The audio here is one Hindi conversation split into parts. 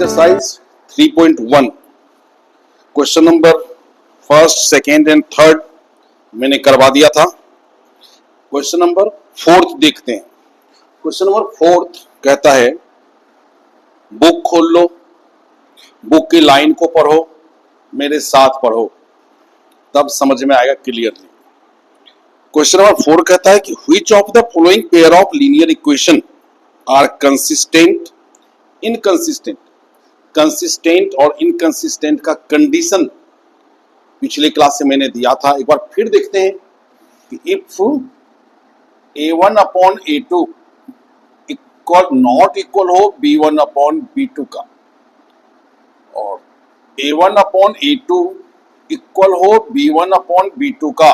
Exercise 3.1 question number first, second and third मैंने करवा दिया था। क्वेश्चन नंबर फोर्थ देखते हैं। क्वेश्चन नंबर फोर्थ कहता है बुक खोल लो, बुक की लाइन को पढ़ो, मेरे साथ पढ़ो, तब समझ में आएगा क्लियरली। क्वेश्चन नंबर 4 कहता है कि which of the following pair of linear equation are consistent inconsistent. Consistent और इनकंसिस्टेंट का कंडीशन पिछले क्लास से मैंने दिया था, एक बार फिर देखते हैं कि if a1 upon a2 equal not equal हो b1 अपॉन b2 का, और a1 अपॉन a2 इक्वल हो b1 अपॉन b2 का,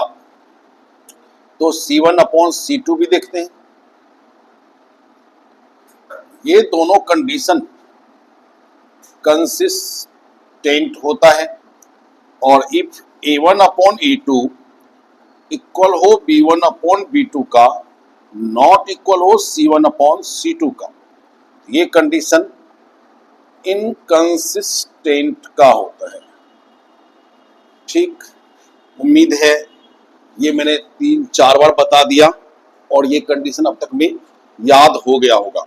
तो c1 अपॉन c2 भी देखते हैं। ये दोनों कंडीशन कंसिस्टेंट होता है, और if a1 upon a2 equal हो b1 अपॉन b2 का, नॉट इक्वल हो c1 अपॉन c2 का, ये कंडीशन इनकंसिस्टेंट का होता है। ठीक, उम्मीद है ये मैंने 3-4 बार बता दिया और ये कंडीशन अब तक में याद हो गया होगा।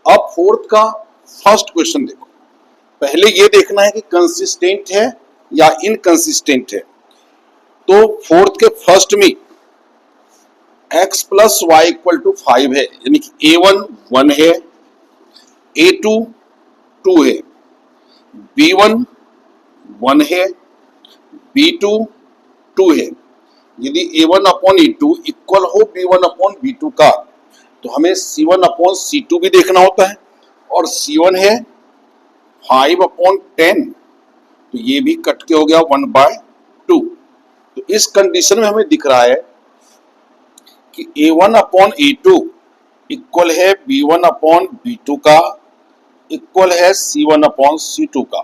अब फोर्थ का फर्स्ट क्वेश्चन देखो। पहले ये देखना है कि कंसिस्टेंट है या इनकंसिस्टेंट है। तो फोर्थ के फर्स्ट में x plus Y equal to 5 है, यानी कि a1 1 है, a2 2 है, b1 1 है, b2 2 है। यदि a1 अपॉन a2 इक्वल हो b1 अपॉन b2 का, तो हमें c1 अपॉन c2 भी देखना होता है, और c1 है 5 अपॉन 10, तो ये भी कट के हो गया 1/2। तो इस कंडीशन में हमें दिख रहा है कि a1 अपॉन a2 इक्वल है b1 अपॉन b2 का, इक्वल है c1 अपॉन c2 का।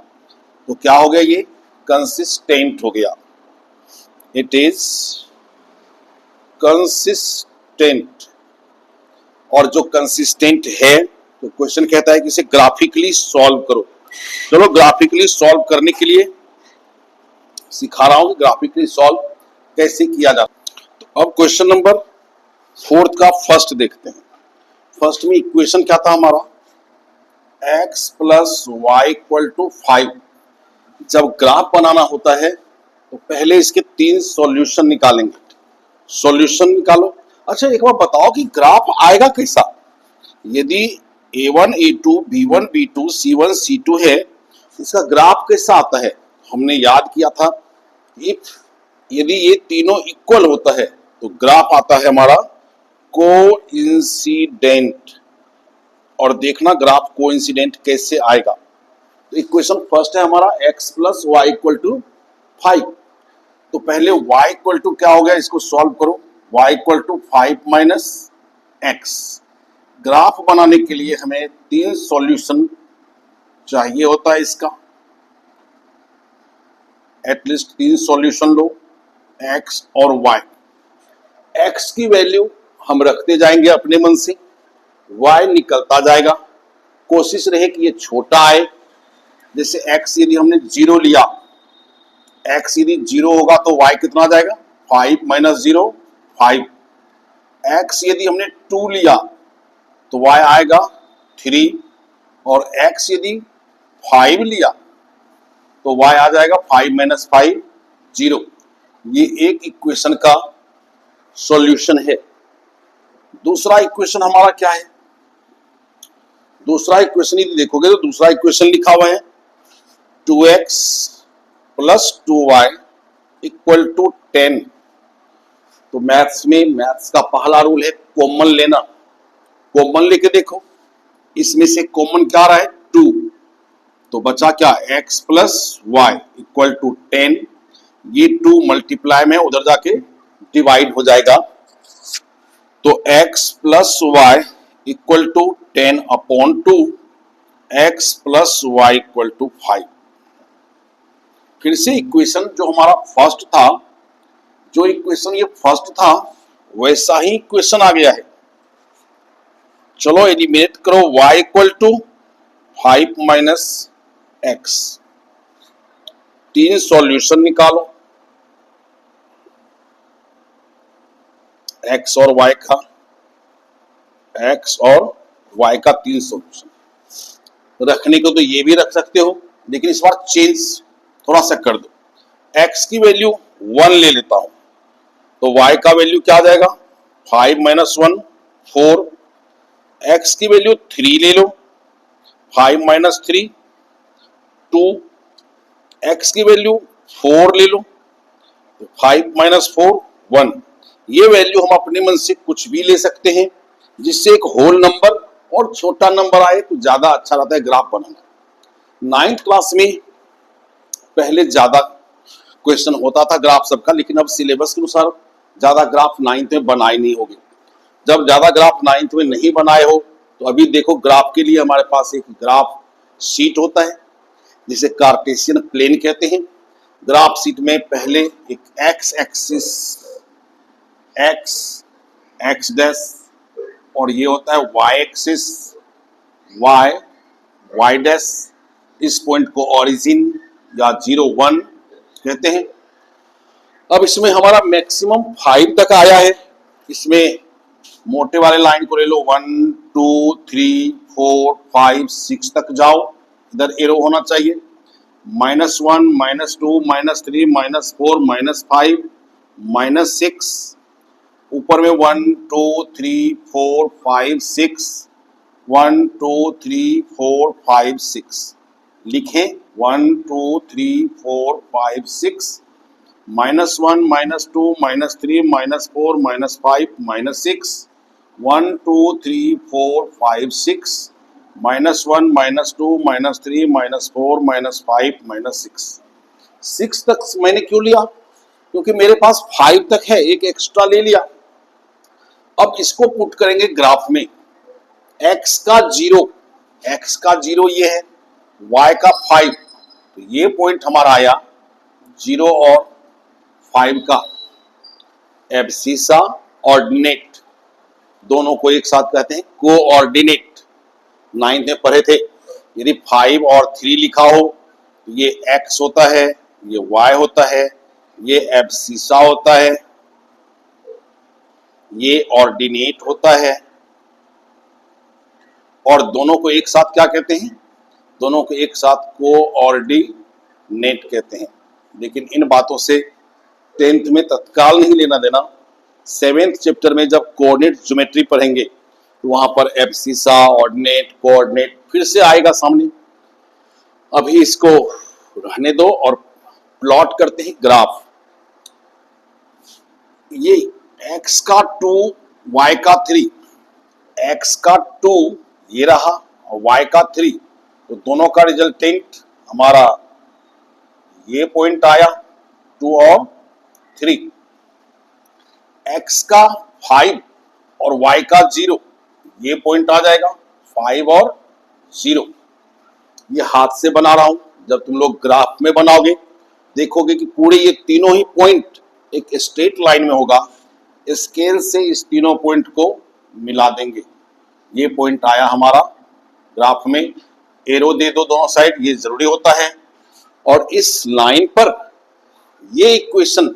तो क्या हो गया, ये कंसिस्टेंट हो गया, इट इज कंसिस्टेंट। और जो कंसिस्टेंट है तो क्वेश्चन कहता है कि इसे ग्राफिकली सॉल्व करो। चलो ग्राफिकली सॉल्व करने के लिए सिखा रहा हूं कि ग्राफिकली सॉल्व कैसे किया जाता है। तो अब क्वेश्चन नंबर 4 का फर्स्ट देखते हैं। फर्स्ट में इक्वेशन क्या था हमारा, x plus Y equal to 5। जब ग्राफ बनाना होता है तो पहले इसके 3 सॉल्यूशन निकालेंगे। सॉल्यूशन निकालो। अच्छा एक बार बताओ कि ग्राफ आएगा कैसा। यदि a1 a2 b1 b2 c1 c2 है, इसका ग्राफ कैसा आता है। हमने याद किया था यदि ये तीनों इक्वल होता है तो ग्राफ आता है हमारा कोइंसिडेंट। और देखना ग्राफ कोइंसिडेंट कैसे आएगा। तो इक्वेशन फर्स्ट है हमारा x plus Y equal to 5। तो पहले y इक्वल टू क्या हो गया, इसको सॉल्व करो। y equal to 5 minus x। Graph बनाने के लिए हमें 3 सॉल्यूशन चाहिए होता है इसका, एटलीस्ट 3 सॉल्यूशन लो, x और y। x की वैल्यू हम रखते जाएंगे अपने मन से, y निकलता जाएगा। कोशिश रहे कि ये छोटा आए। जैसे x यदि हमने 0 लिया, x यदि 0 होगा तो y कितना आ जाएगा, 5 माइनस 0 5। x यदि हमने 2 लिया तो y आएगा 3, और x यदि 5 लिया तो y आ जाएगा 5 माइनस 5 0। ये एक इक्वेशन का सॉल्यूशन है। दूसरा इक्वेशन हमारा क्या है, दूसरा इक्वेशन यदि देखोगे तो दूसरा इक्वेशन लिखा हुआ है 2x plus 2y equal to 10। तो मैथ्स में मैथ्स का पहला रूल है कॉमन लेना। कॉमन लेके देखो, इसमें से कॉमन क्या आ रहा है 2, तो बचा क्या x plus Y equal to 10। ये 2 मल्टीप्लाई में उधर जाके डिवाइड हो जाएगा। तो x plus Y equal to 10 upon 2, x plus Y equal to 5। फिर से इक्वेशन जो हमारा फर्स्ट था, जो इक्वेशन ये फर्स्ट था वैसा ही इक्वेशन आ गया है। चलो एलिमिनेट करो, y equal to 5 minus x, तीन सॉल्यूशन निकालो x और y का, x और y का तीन सॉल्यूशन रखने को तो ये भी रख सकते हो, लेकिन इस बार चेंज थोड़ा सा कर दो। x की वैल्यू 1 ले लेता हूं तो y का वैल्यू क्या आ जाएगा, 5 माइनस 1 4। x की वैल्यू 3 ले लो, 5 माइनस 3 2। x की वैल्यू 4 ले लो, 5 माइनस 4 1। ये वैल्यू हम अपने मन से कुछ भी ले सकते हैं, जिससे एक होल नंबर और छोटा नंबर आए तो ज्यादा अच्छा रहता है ग्राफ बनाना। 9th क्लास में पहले ज्यादा क्वेश्चन होता था ग्राफ सबका, लेकिन अब सिलेबस के अनुसार ज्यादा ग्राफ 9th में बनाए नहीं होंगे। जब ज्यादा ग्राफ 9th में नहीं बनाए हो तो अभी देखो, ग्राफ के लिए हमारे पास एक ग्राफ शीट होता है जिसे कार्टेशियन प्लेन कहते हैं। ग्राफ शीट में पहले एक एक्स एक्सिस एक्स डैश, और ये होता है वाई एक्सिस वाई डैश। इस पॉइंट को ओरिजिन या 0 1 कहते हैं। अब इसमें हमारा मैक्सिमम 5 तक आया है। इसमें मोटे वाले लाइन को ले लो, 1 2 3 4 5 6 तक जाओ, इधर एरो होना चाहिए। -1 -2 -3 -4 -5 -6, ऊपर में 1 2 3 4 5 6 1 2 3 4 5 6 लिखें। 1 2 3 4 5 6 -1 -2 -3 -4 -5 -6 1 2 3 4 5 6 -1 -2 -3 -4 -5 -6। 6 तक मैंने क्यों लिया, क्योंकि मेरे पास 5 तक है, एक एक्स्ट्रा ले लिया। अब इसको पुट करेंगे ग्राफ में। x का 0 ये है, y का 5, तो ये पॉइंट हमारा आया 0 और 5 का एब्सिसा ऑर्डिनेट, दोनों को एक साथ कहते हैं कोऑर्डिनेट। 9th में पढ़े थे, यदि 5 और 3 लिखा हो तो ये x होता है, ये y होता है, ये एब्सिसा होता है, ये ऑर्डिनेट होता है। और दोनों को एक साथ क्या कहते हैं, दोनों को एक साथ कोऑर्डिनेट कहते हैं। लेकिन इन बातों से 10th में तत्काल नहीं लेना देना। 7th चैप्टर में जब कोऑर्डिनेट ज्योमेट्री पढ़ेंगे तो वहां पर एब्सिसा ऑर्डिनेट कोऑर्डिनेट फिर से आएगा सामने। अभी इसको रहने दो और प्लॉट करते हैं ग्राफ। ये x का 2 y का 3, x का 2 ये रहा और y का 3, तो दोनों का रिजल्टेंट हमारा ये पॉइंट आया 2 और 3। x का 5 और y का 0, ये पॉइंट आ जाएगा 5 और 0। ये हाथ से बना रहा हूं, जब तुम लोग ग्राफ में बनाओगे देखोगे कि पूरे ये तीनों ही पॉइंट एक स्ट्रेट लाइन में होगा। स्केल से इस तीनों पॉइंट को मिला देंगे। ये पॉइंट आया हमारा ग्राफ में, एरो दे दो दोनों साइड, ये जरूरी होता है। और इस लाइन पर ये equation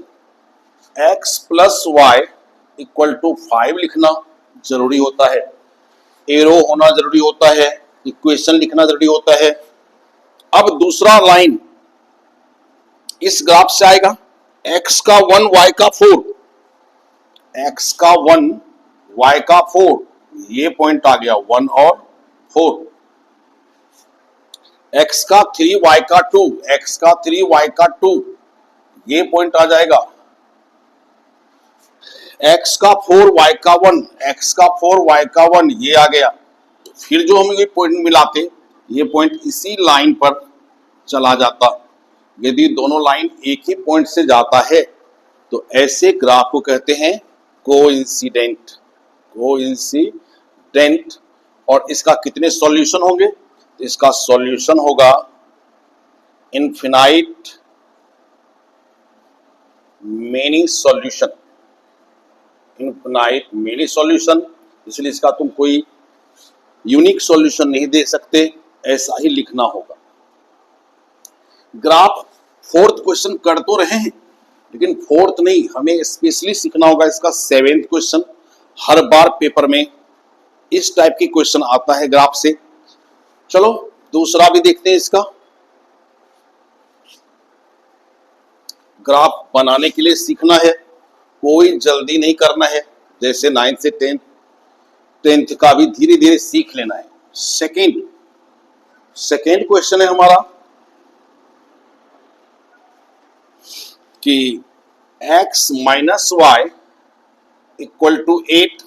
x plus Y equal to 5 लिखना जरूरी होता है, एरो होना जरूरी होता है, इक्वेशन लिखना जरूरी होता है। अब दूसरा लाइन इस ग्राफ से आएगा, x का 1 y का 4, x का 1 y का 4, ये पॉइंट आ गया 1 और 4। x का 3 y का 2, x का 3 y का 2, ये पॉइंट आ जाएगा। x का 4 y का 1, x का 4 y का 1, ये आ गया। फिर जो हम ये पॉइंट मिलाते, ये पॉइंट इसी लाइन पर चला जाता। यदि दोनों लाइन एक ही पॉइंट से जाता है तो ऐसे ग्राफ को कहते हैं कोइंसिडेंट। और इसका कितने सॉल्यूशन होंगे, तो इसका सॉल्यूशन होगा infinite many solution, infinite many solution. इसलिए इसका तुम कोई यूनिक सॉल्यूशन नहीं दे सकते, ऐसा ही लिखना होगा। ग्राफ फोर्थ क्वेश्चन कर तो रहे हैं, लेकिन फोर्थ नहीं, हमें स्पेशली सीखना होगा इसका सेवेंथ क्वेश्चन। हर बार पेपर में इस टाइप की क्वेश्चन आता है ग्राफ से। चलो दूसरा भी देखते हैं इसका। ग्राफ बनाने के लिए सीखना है, कोई जल्दी नहीं करना है, जैसे 9th से 10th का भी धीरे धीरे सीख लेना है। सेकेंड क्वेश्चन है हमारा कि x minus Y equal to 8,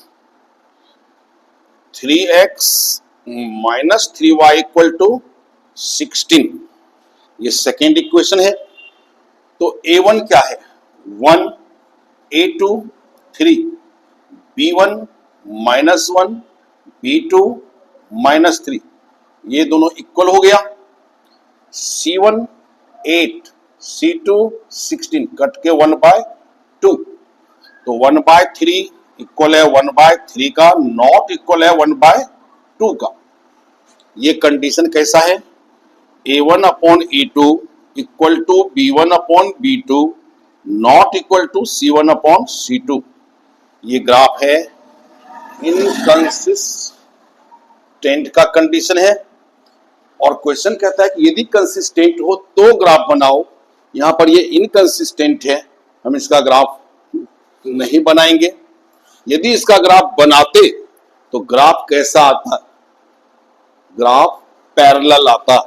3x minus 3y equal to 16, ये सेकेंड इक्वेशन है। तो a1 क्या है, 1, a2 3, b1 minus 1, b2 minus 3, ये दोनों इक्वल हो गया। c1 8, c2 16, कट के 1/2, तो 1/3 इक्वल है 1/3 का, नॉट इक्वल है 1/2 का। ये कंडीशन कैसा है, a1 upon a2 equal to b1 upon b2 not equal to c1 upon c2। ये ग्राफ है इनकंसिस्टेंट का कंडीशन है, और क्वेश्चन कहता है कि यदि कंसिस्टेंट हो तो ग्राफ बनाओ। यहां पर ये इनकंसिस्टेंट है, हम इसका ग्राफ नहीं बनाएंगे। यदि इसका ग्राफ बनाते तो ग्राफ कैसा आता, ग्राफ पैरेलल आता।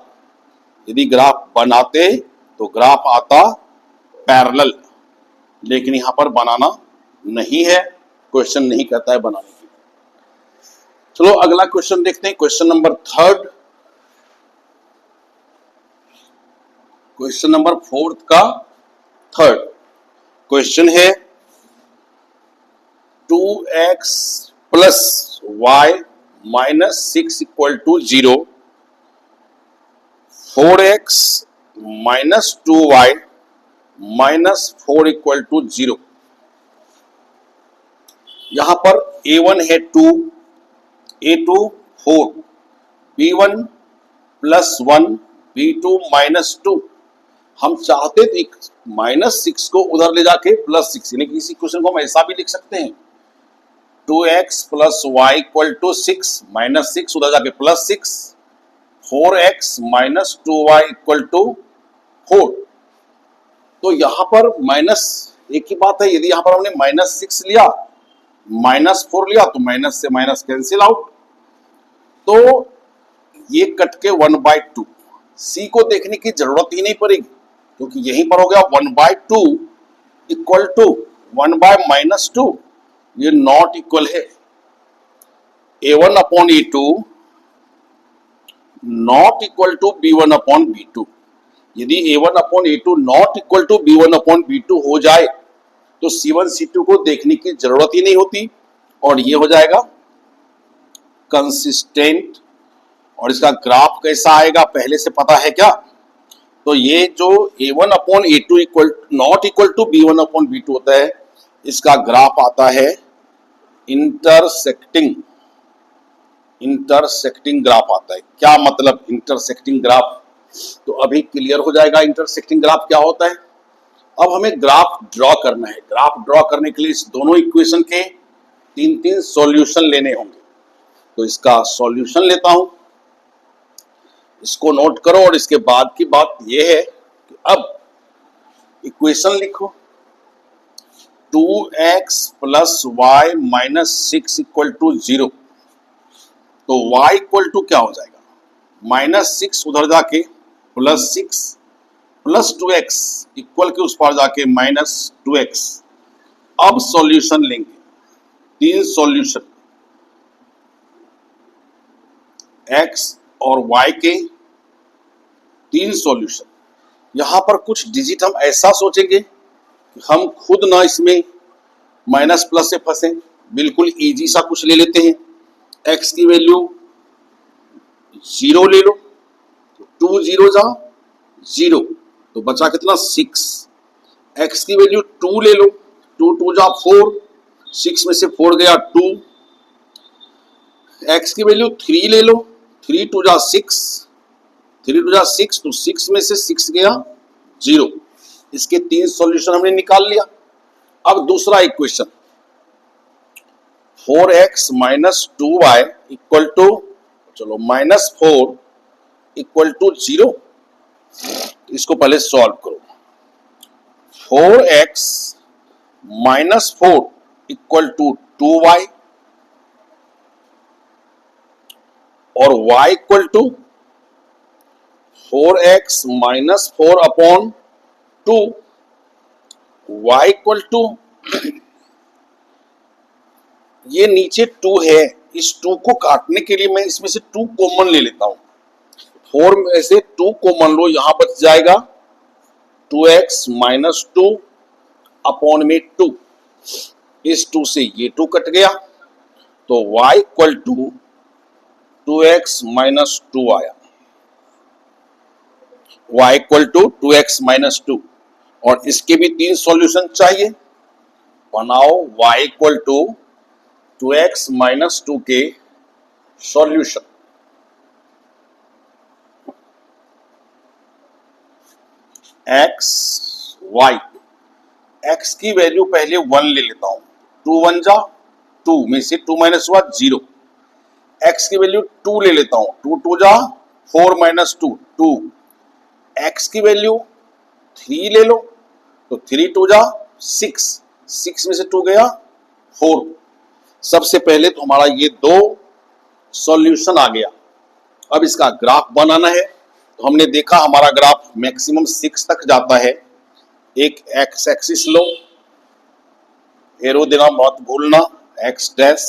यदि ग्राफ बनाते तो ग्राफ आता पैरेलल, लेकिन यहां पर बनाना नहीं है, क्वेश्चन नहीं कहता है बनाने की। चलो अगला क्वेश्चन देखते हैं, क्वेश्चन नंबर 3, क्वेश्चन नंबर 4 का 3rd क्वेश्चन है 2x plus Y minus 6 equal to 0, 4x minus 2y minus 4 equal to 0। यहां पर a1 है 2, a2 4, b1 plus 1, b2 minus 2। हम चाहते थे -6 को उधर ले जाके +6, यानी कि इसी क्वेश्चन को हम ऐसा भी लिख सकते हैं, 2x plus Y equal to 6, -6 उधर जाके +6, 4x minus 2y equal to 4। तो यहां पर माइनस एक ही बात है, यदि यहां पर हमने -6 लिया, -4 लिया, तो माइनस से माइनस कैंसिल आउट, तो ये कट के 1/2। सी को देखने की जरूरत ही नहीं पड़ेगी, क्योंकि यहीं पर हो गया 1/2 इक्वल टू 1/-2, ये नॉट इक्वल है। a1 upon a2 not equal to b1 upon b2। यदि a1 upon a2 not equal to b1 upon b2 हो जाए तो c1 c2 को देखने की जरूरत ही नहीं होती, और ये हो जाएगा कंसिस्टेंट। और इसका ग्राफ कैसा आएगा पहले से पता है क्या, तो ये जो a1 upon a2 equal not equal to b1 upon b2 होता है, इसका ग्राफ आता है इंटरसेक्टिंग ग्राफ आता है। क्या मतलब इंटरसेक्टिंग ग्राफ, तो अभी क्लियर हो जाएगा इंटरसेक्टिंग ग्राफ क्या होता है। अब हमें ग्राफ ड्रॉ करना है। ग्राफ ड्रॉ करने के लिए इस दोनों इक्वेशन के 3 सॉल्यूशन लेने होंगे। तो इसका सॉल्यूशन लेता हूं, इसको नोट करो, और इसके बाद की बात यह है कि अब इक्वेशन लिखो, 2x plus Y minus 6 equal to 0। तो y इक्वल टू क्या हो जाएगा, -6 उधर जाके +6 प्लस 2x इक्वल के उस पार जाके -2x। अब सॉल्यूशन लेंगे, 3 सॉल्यूशन, x और y के 3 सॉल्यूशन। यहां पर कुछ डिजिट हम ऐसा सोचेंगे कि हम खुद ना इसमें माइनस प्लस से फंसे, बिल्कुल इजी सा कुछ ले लेते हैं। x की वैल्यू 0 ले लो, 2 0 जा 0, तो बचा कितना 6। x की वैल्यू 2 ले लो, 2 2 जा 4, 6 में से 4 गया 2। x की वैल्यू 3 ले लो, 3 2 जा 6, 3 टू जा 6, तो 6 में से 6 गया 0। इसके 3 सॉल्यूशन हमने निकाल लिया। अब दूसरा equation 4x minus 2y equal to, चलो -4 इक्वल टू 0। इसको पहले सॉल्व करो। 4x minus 4 equal to 2y और y equal to 4x minus 4 upon 2, y equal to, ये नीचे 2 है, इस 2 को काटने के लिए मैं इसमें से 2 कॉमन ले लेता हूं। 4 में से 2 कॉमन लो, यहां बच जाएगा 2x माइनस 2 अपॉन में 2। इस 2 से ये 2 कट गया, तो y equal to 2x minus 2 आया। y equal to 2x minus 2। और इसके भी 3 सॉल्यूशन चाहिए। बनाओ y equal to 2x minus 2 के सॉल्यूशन। x y, x की वैल्यू पहले 1 ले लेता हूं। 2 1 जा 2 में से 2 माइनस हुआ 0। x की वैल्यू 2 ले लेता हूं। 2 2 जा 4 माइनस 2 2। x की वैल्यू 3 ले लो, तो 3 2 जा 6। 6 में से 2 गया 4। सबसे पहले तो हमारा ये 2 सॉल्यूशन आ गया। अब इसका ग्राफ बनाना है। तो हमने देखा हमारा ग्राफ मैक्सिमम 6 तक जाता है। एक एक्स एक्सिस लो, एरो देना मत भूलना, एक्स डैश,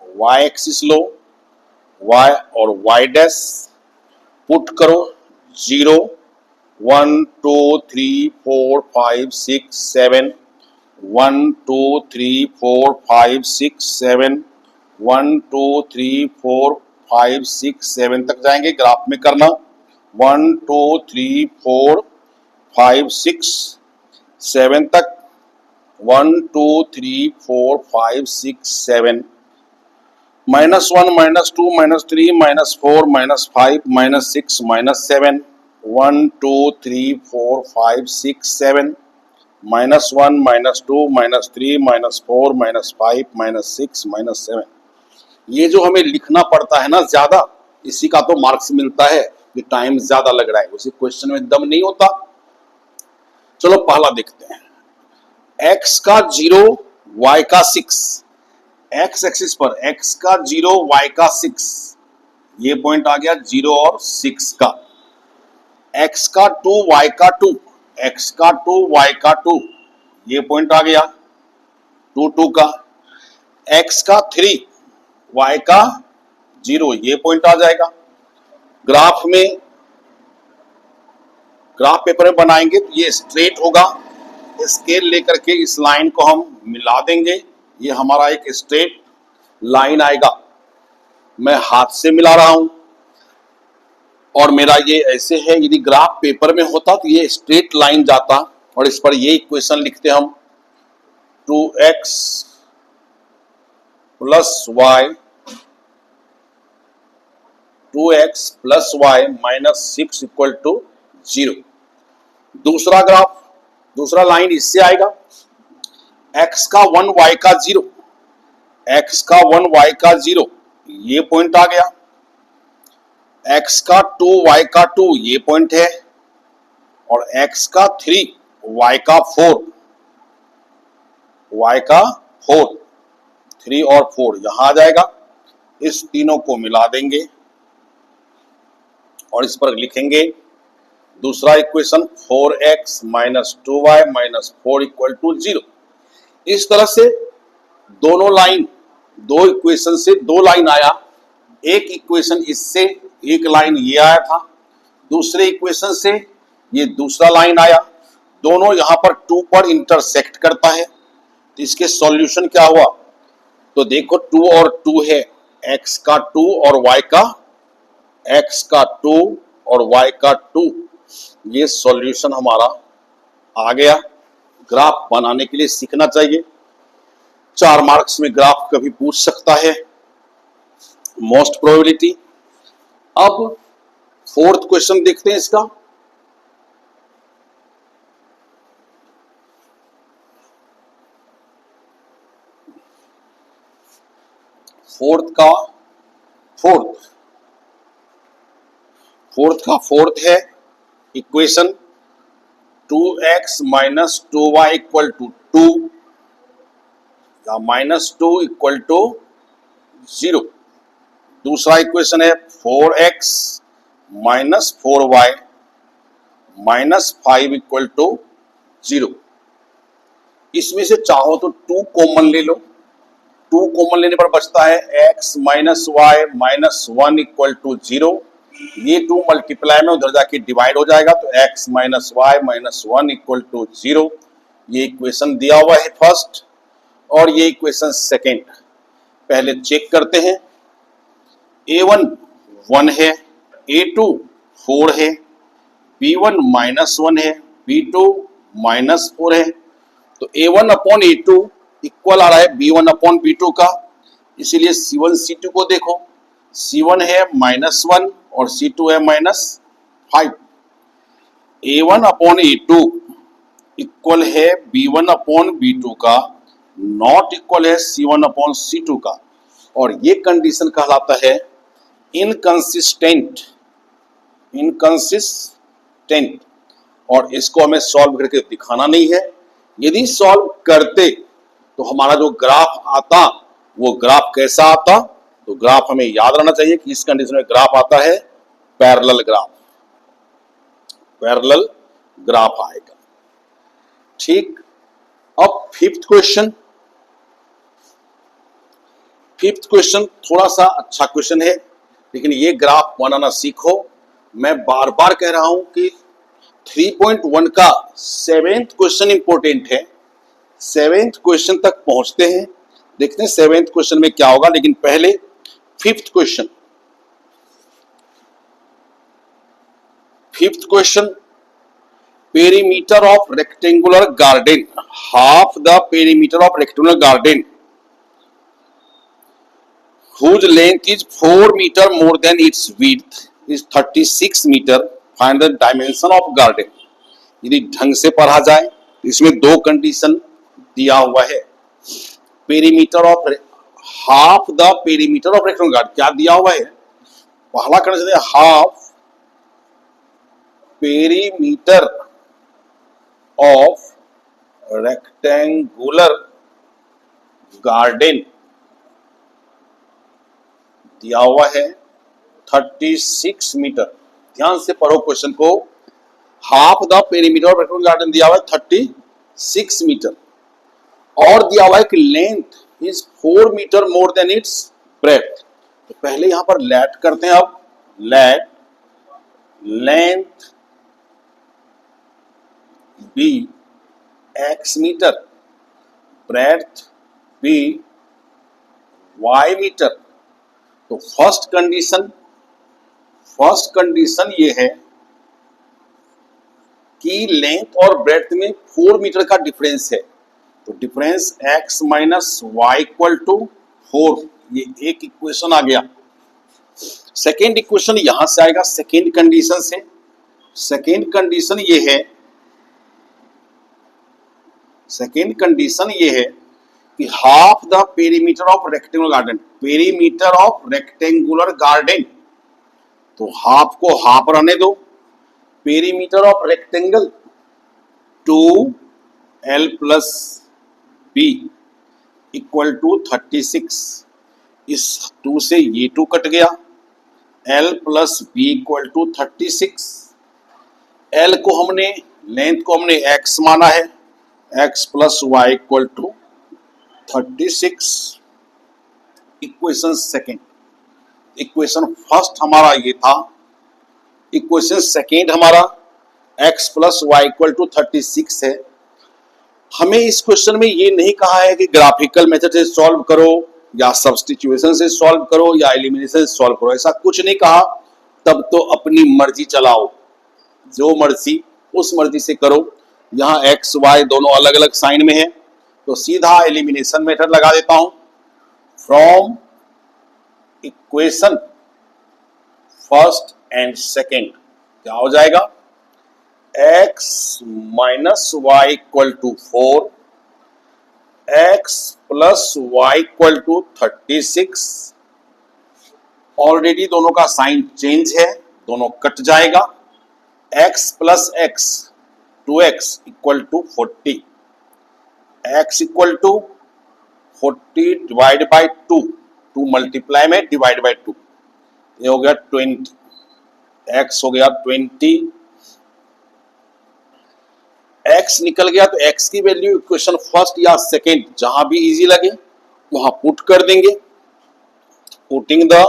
वाई एक्सिस लो, वाई और वाई डैश, पुट करो 0 1 2 3 4 5 6 7 1 2 3 4 5 6 7 1 2 3 4 5 6 7 तक जाएंगे। ग्राफ में करना 1 2 3 4 5 6 7 तक, 1 2 3 4 5 6 7, -1 -2 -3 -4 -5 -6 -7, 1 2 3 4 5 6 7, -1 -2 -3 -4 -5 -6 -7। ये जो हमें लिखना पड़ता है ना ज्यादा, इसी का तो मार्क्स मिलता है कि टाइम ज्यादा लग रहा है, उसी क्वेश्चन में दम नहीं होता। चलो पहला देखते हैं। x का 0 y का 6, x एक्सिस पर x का 0 y का 6, ये पॉइंट आ गया 0 और 6 का। x का 2 y का 2, x का 2 y का 2, ये पॉइंट आ गया 2 2 का। x का 3 y का 0, ये पॉइंट आ जाएगा। ग्राफ में, ग्राफ पेपर में बनाएंगे तो ये स्ट्रेट होगा। स्केल लेकर के इस लाइन को हम मिला देंगे, ये हमारा एक स्ट्रेट लाइन आएगा। मैं हाथ से मिला रहा हूं और मेरा ये ऐसे है। यदि ग्राफ पेपर में होता तो ये स्ट्रेट लाइन जाता और इस पर ये इक्वेशन लिखते हम 2x plus Y 2x plus Y minus 6 equal to 0। दूसरा ग्राफ, दूसरा लाइन इससे आएगा। x का 1 y का 0, x का 1 y का 0, ये पॉइंट आ गया। x का 2 y का 2, ये पॉइंट है। और x का 3 y का 4, y का 4, 3 और 4 यहां आ जाएगा। इस तीनों को मिला देंगे और इस पर लिखेंगे दूसरा equation 4x minus 2y minus 4 equal to 0। इस तरह से दोनों लाइन, दो इक्वेशन से दो लाइन आया। एक इक्वेशन इससे एक लाइन ये आया था, दूसरे इक्वेशन से ये दूसरा लाइन आया। दोनों यहां पर 2 पर इंटरसेक्ट करता है। तो इसके सॉल्यूशन क्या हुआ? तो देखो 2 और 2 है, x का 2 और y का, x का 2 और y का 2, ये सॉल्यूशन हमारा आ गया। ग्राफ बनाने के लिए सीखना चाहिए। 4 मार्क्स में ग्राफ कभी पूछ सकता है, मोस्ट प्रोबेबिलिटी। अब फोर्थ क्वेश्चन देखते हैं इसका। फोर्थ है equation 2x minus 2y equal to 2 या -2 इक्वल टू 0। दूसरा इक्वेशन है 4x minus 4y minus 5 equal to 0। इसमें से चाहो तो 2 कॉमन ले लो। 2 कॉमन लेने पर बचता है x minus Y minus 1 equal to 0। ये 2 मल्टीप्लाई में उधर जाके डिवाइड हो जाएगा, तो x minus Y minus 1 equal to 0। ये इक्वेशन दिया हुआ है फर्स्ट, और ये इक्वेशन सेकेंड। पहले चेक करते हैं। a1 1 है, a2 4 है, b1 माइनस 1 है, b2 माइनस 4 है। तो a1 अपॉन a2 इक्वल आ रहा है b1 अपॉन b2 का, इसीलिए c1 c2 को देखो। c1 है -1 और c2 है -5। a1 अपॉन a2 इक्वल है b1 अपॉन b2 का, नॉट इक्वल है c1 अपॉन c2 का, और ये कंडीशन कहलाता है इनकंसिस्टेंट। और इसको हमें सॉल्व करके दिखाना नहीं है। यदि सॉल्व करते तो हमारा जो ग्राफ आता वो ग्राफ कैसा आता, तो ग्राफ हमें याद रहना चाहिए कि इस कंडीशन में ग्राफ आता है पैरेलल ग्राफ आएगा। ठीक, अब फिफ्थ क्वेश्चन थोड़ा सा अच्छा क्वेश्चन है, लेकिन ये ग्राफ बनाना सीखो। मैं बार बार कह रहा हूं कि 3.1 का 7th क्वेश्चन इंपॉर्टेंट है। 7th क्वेश्चन तक पहुंचते हैं, देखते हैं 7th क्वेश्चन में क्या होगा। लेकिन पहले 5th question. 5th question, perimeter of rectangular garden, half the perimeter of rectangular garden whose length is 4 meter more than its width is 36 meter, find the dimension of garden। यदि ढंग से पढ़ा जाए तो इसमें 2 कंडीशन दिया हुआ है। Perimeter of half the perimeter of rectangular garden क्या दिया हुआ है? पहला कंडीशन है half perimeter of rectangular garden दिया हुआ है 36 मीटर। ध्यान से पढ़ो क्वेश्चन को। Half the perimeter of rectangular garden दिया हुआ है 36 मीटर, और दिया हुआ है कि length is 4 metre more than its breadth. तो पहले यहां पर लेट करते हैं। अब let length be x metre, breadth be y metre. तो फर्स्ट कंडीशन ये है कि लेंथ और ब्रेथ में 4 मीटर का डिफरेंस है, तो difference x minus Y equal to 4। ये एक इक्वेशन आ गया। सेकेंड इक्वेशन यहां से आएगा सेकेंड कंडीशन से। सेकेंड कंडीशन ये है कि half the perimeter of rectangular garden, perimeter of rectangular garden, तो हाफ को हाफ रहने दो। Perimeter of rectangle 2l plus B equal to 36। इस 2 से ये 2 कट गया, l plus B equal to 36। l को हमने लेंथ को हमने x माना है, x plus Y equal to 36। Equation second. Equation first हमारा ये था, इक्वेशन सेकेंड हमारा x plus Y equal to 36 है। हमें इस क्वेश्चन में ये नहीं कहा है कि ग्राफिकल मेथड से सॉल्व करो या सब्स्टिट्यूशन से सॉल्व करो या एलिमिनेशन से सॉल्व करो, ऐसा कुछ नहीं कहा। तब तो अपनी मर्जी चलाओ, जो मर्जी उस मर्जी से करो। यहाँ x y दोनों अलग अलग साइन में है, तो सीधा एलिमिनेशन मेथड लगा देता हूं। From equation first and second क्या हो जाएगा, x minus Y equal to 4, x plus Y equal to 36। Already दोनों का साइन चेंज है, दोनों कट जाएगा। x plus X 2x equal to 40, x equal to 40 divide by 2, 2 multiply में डिवाइड बाई 2, ये हो गया 20, x हो गया 20, x निकल गया तो x की वैल्यू इक्वेशन फर्स्ट या सेकेंड जहां भी इजी लगे वहां पुट कर देंगे। Putting the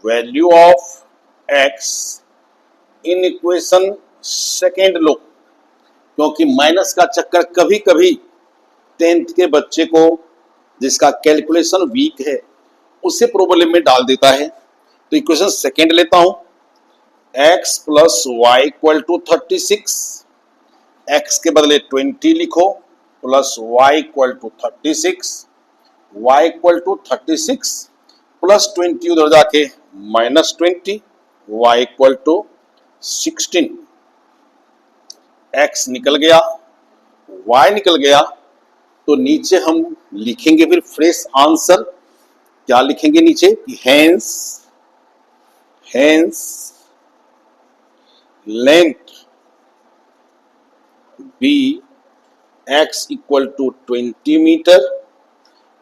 value of x in equation second लो, क्योंकि माइनस का चक्कर कभी कभी 10th के बच्चे को जिसका कैलकुलेशन वीक है उसे प्रॉब्लम में डाल देता है। तो इक्वेशन सेकेंड लेता हूं, x plus Y equal to 36, x के बदले 20 लिखो, plus Y equal to 36, y equal to 36 plus 20 उधर जाके minus 20, y equal to 16, x निकल गया, y निकल गया, तो नीचे हम लिखेंगे फिर फ्रेश आंसर। क्या लिखेंगे नीचे कि hence length be x equal to 20 metre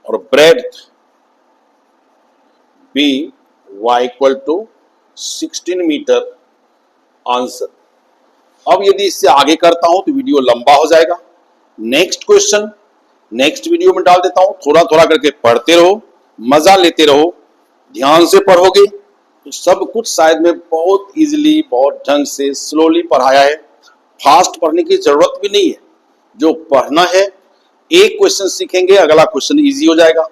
और breadth be y equal to 16 metre answer. अब यदि इससे आगे करता हूं तो वीडियो लंबा हो जाएगा। नेक्स्ट क्वेश्चन नेक्स्ट वीडियो में डाल देता हूं, थोड़ा थोड़ा करके पढ़ते रहो, मजा लेते रहो, ध्यान से पढ़ोगे तो सब कुछ शायद में बहुत इजीली बहुत ढंग से स्लोली पढ़ाया है। फास्ट पढ़ने की जरूरत भी नहीं है, जो पढ़ना है एक क्वेश्चन सीखेंगे अगला क्वेश्चन इजी हो जाएगा,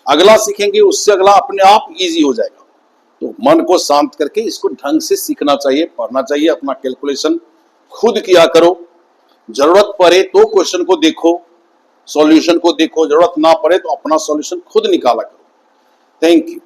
अगला सीखेंगे उससे अगला अपने आप इजी हो जाएगा। तो मन को शांत करके इसको ढंग से सीखना चाहिए, पढ़ना चाहिए, अपना कैलकुलेशन खुद किया करो। जरूरत पड़े तो क्वेश्चन को देखो, सॉल्यूशन को देखो, जरूरत ना पड़े तो अपना सॉल्यूशन खुद निकाला करो। Thank you.